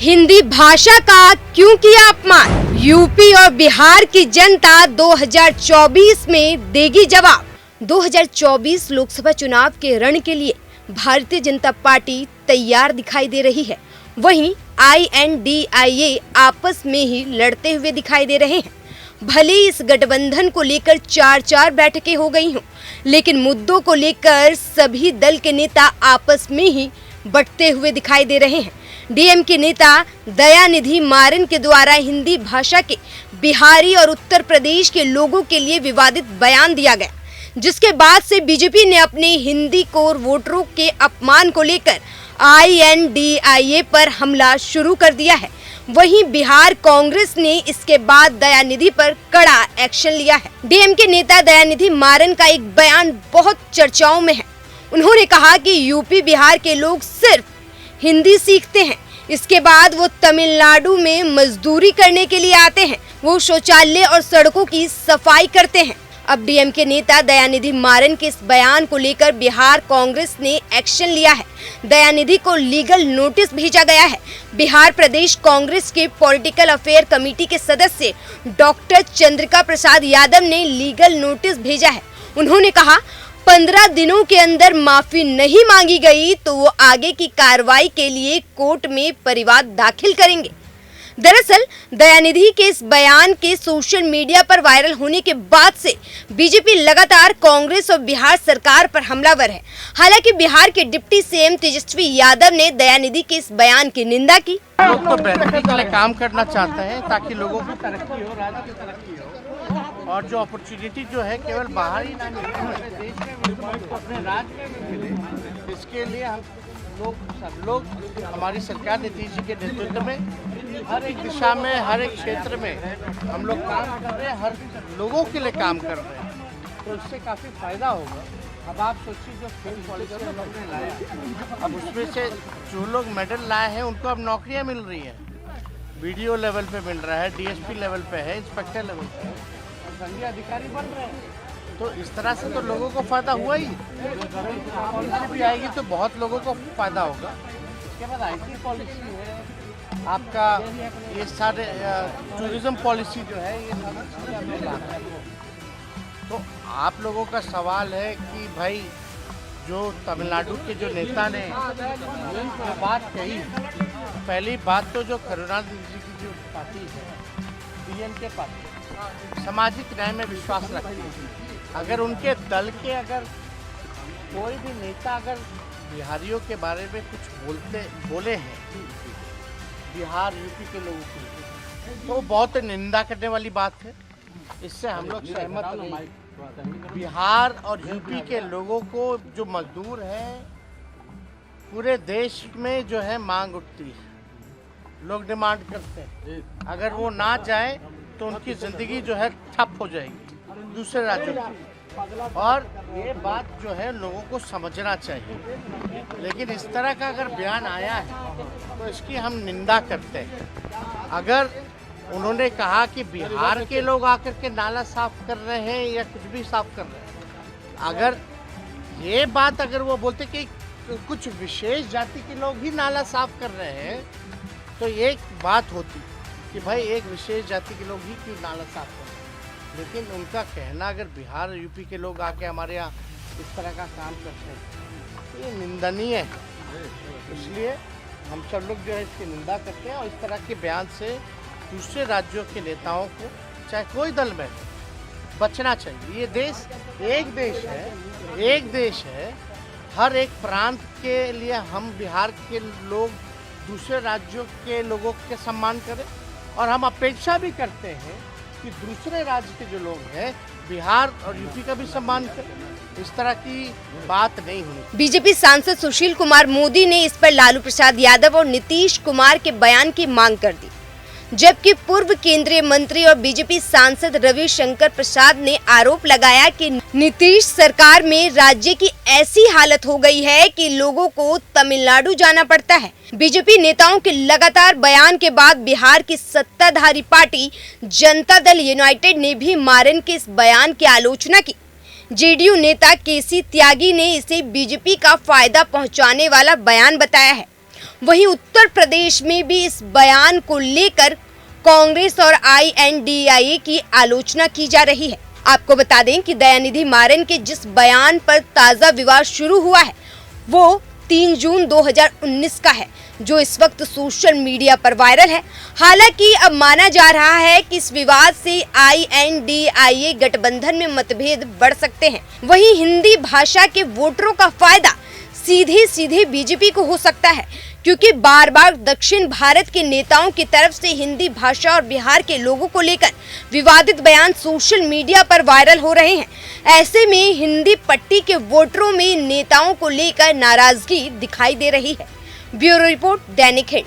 हिंदी भाषा का क्यों किया अपमान? यूपी और बिहार की जनता 2024 में देगी जवाब। 2024 लोकसभा चुनाव के रण के लिए भारतीय जनता पार्टी तैयार दिखाई दे रही है। वहीं INDIA आपस में ही लड़ते हुए दिखाई दे रहे हैं। भले इस गठबंधन को लेकर चार बैठकें हो गई हों, लेकिन मुद्दों को लेकर सभी दल के नेता आपस में ही बंटते हुए दिखाई दे रहे हैं। DMK नेता दयानिधि मारन के द्वारा हिंदी भाषा के बिहारी और उत्तर प्रदेश के लोगों के लिए विवादित बयान दिया गया, जिसके बाद से बीजेपी ने अपने हिंदी कोर वोटरों के अपमान को लेकर INDIA पर हमला शुरू कर दिया है। वहीं बिहार कांग्रेस ने इसके बाद दयानिधि पर कड़ा एक्शन लिया है। DMK नेता दयानिधि मारन का एक बयान बहुत चर्चाओं में है। उन्होंने कहा कि यूपी बिहार के लोग सिर्फ हिंदी सीखते हैं, इसके बाद वो तमिलनाडु में मजदूरी करने के लिए आते हैं, वो शौचालय और सड़कों की सफाई करते हैं। अब DMK नेता दयानिधि मारन के इस बयान को लेकर बिहार कांग्रेस ने एक्शन लिया है। दयानिधि को लीगल नोटिस भेजा गया है। बिहार प्रदेश कांग्रेस के पॉलिटिकल अफेयर कमेटी के सदस्य डॉक्टर चंद्रिका प्रसाद यादव ने लीगल नोटिस भेजा है। उन्होंने कहा 15 दिनों के अंदर माफी नहीं मांगी गई तो वो आगे की कार्रवाई के लिए कोर्ट में परिवाद दाखिल करेंगे। दरअसल दयानिधि के इस बयान के सोशल मीडिया पर वायरल होने के बाद से बीजेपी लगातार कांग्रेस और बिहार सरकार पर हमलावर है। हालांकि बिहार के डिप्टी CM तेजस्वी यादव ने दयानिधि के इस बयान की निंदा की। लोग तो बेहतरी के लिए काम करना चाहते हैं ताकि लोगों की तरक्की हो, राज्य की तरक्की हो, और जो अपॉर्चुनिटी जो है केवल बाहर ही ना मिले, देश में मिले, अपने राज्य में भी मिले। इसके लिए हम सब लोग हमारी सरकार नीतीश जी के नेतृत्व में हर एक दिशा में, हर एक क्षेत्र में हम लोग काम कर रहे हैं, हर लोगों के लिए काम कर रहे हैं, तो इससे काफ़ी फायदा होगा। अब आप सोचिए जो खेल पॉलिसी हम लोग ने लाया, अब उसमें से जो लोग मेडल लाए हैं उनको अब नौकरियां मिल रही हैं। BDO लेवल पे मिल रहा है, DSP लेवल पे है, इंस्पेक्टर लेवल पे है, संघीय अधिकारी बन रहे हैं। तो इस तरह से तो लोगों को फायदा हुआ ही। पॉलिसी भी आएगी तो बहुत लोगों को फायदा होगा। इसके बाद IT पॉलिसी है, आपका ये सारे टूरिज्म पॉलिसी जो है, ये सारी चीज़ें हमें लाना है। तो आप लोगों का सवाल है कि भाई जो तमिलनाडु के जो नेता ने जो बात कही, पहली बात तो जो करुणानिधि जी की जो पार्टी है, DMK पार्टी सामाजिक न्याय में विश्वास रखती है। अगर उनके दल के अगर कोई भी नेता अगर बिहारियों के बारे में कुछ बोले हैं, बिहार यूपी के लोगों की, तो बहुत निंदा करने वाली बात है। इससे हम लोग सहमत नहीं। बिहार और यूपी के लोगों को जो मजदूर हैं, पूरे देश में जो है मांग उठती है, लोग डिमांड करते हैं। अगर वो ना जाए तो उनकी ज़िंदगी जो है ठप हो जाएगी दूसरे राज्यों की, और ये बात जो है लोगों को समझना चाहिए। लेकिन इस तरह का अगर बयान आया है तो इसकी हम निंदा करते हैं। अगर उन्होंने कहा कि बिहार के लोग आकर के नाला साफ कर रहे हैं या कुछ भी साफ कर रहे हैं, अगर ये बात अगर वो बोलते कि कुछ विशेष जाति के लोग ही नाला साफ कर रहे हैं, तो एक बात होती कि भाई एक विशेष जाति के लोग ही क्यों नाला साफ कर रहे हैं। लेकिन उनका कहना अगर बिहार और यूपी के लोग आके हमारे यहाँ इस तरह का काम करते हैं तो ये निंदनीय है। इसलिए हम सब लोग जो है इसकी निंदा करते हैं, और इस तरह के बयान से दूसरे राज्यों के नेताओं को, चाहे कोई दल में, बचना चाहिए। ये देश एक देश है। हर एक प्रांत के लिए हम बिहार के लोग दूसरे राज्यों के लोगों के सम्मान करें, और हम अपेक्षा भी करते हैं कि दूसरे राज्य के जो लोग हैं बिहार और यूपी का भी सम्मान करें। इस तरह की बात नहीं हुई। बीजेपी सांसद सुशील कुमार मोदी ने इस पर लालू प्रसाद यादव और नीतीश कुमार के बयान की मांग कर दी, जबकि पूर्व केंद्रीय मंत्री और बीजेपी सांसद रविशंकर प्रसाद ने आरोप लगाया कि नीतीश सरकार में राज्य की ऐसी हालत हो गई है कि लोगों को तमिलनाडु जाना पड़ता है। बीजेपी नेताओं के लगातार बयान के बाद बिहार की सत्ताधारी पार्टी जनता दल यूनाइटेड ने भी मारन के इस बयान की आलोचना की। JDU नेता KC त्यागी ने इसे बीजेपी का फायदा पहुंचाने वाला बयान बताया है। वहीं उत्तर प्रदेश में भी इस बयान को लेकर कांग्रेस और INDIA की आलोचना की जा रही है। आपको बता दें कि दयानिधि मारन के जिस बयान पर ताजा विवाद शुरू हुआ है वो 3 जून 2019 का है, जो इस वक्त सोशल मीडिया पर वायरल है। हालांकि अब माना जा रहा है कि इस विवाद से INDIA गठबंधन में मतभेद बढ़ सकते हैं। वहीं हिंदी भाषा के वोटरों का फायदा सीधे बीजेपी को हो सकता है, क्योंकि बार बार दक्षिण भारत के नेताओं की तरफ से हिंदी भाषा और बिहार के लोगों को लेकर विवादित बयान सोशल मीडिया पर वायरल हो रहे हैं। ऐसे में हिंदी पट्टी के वोटरों में नेताओं को लेकर नाराजगी दिखाई दे रही है। ब्यूरो रिपोर्ट, दैनिक हिंद।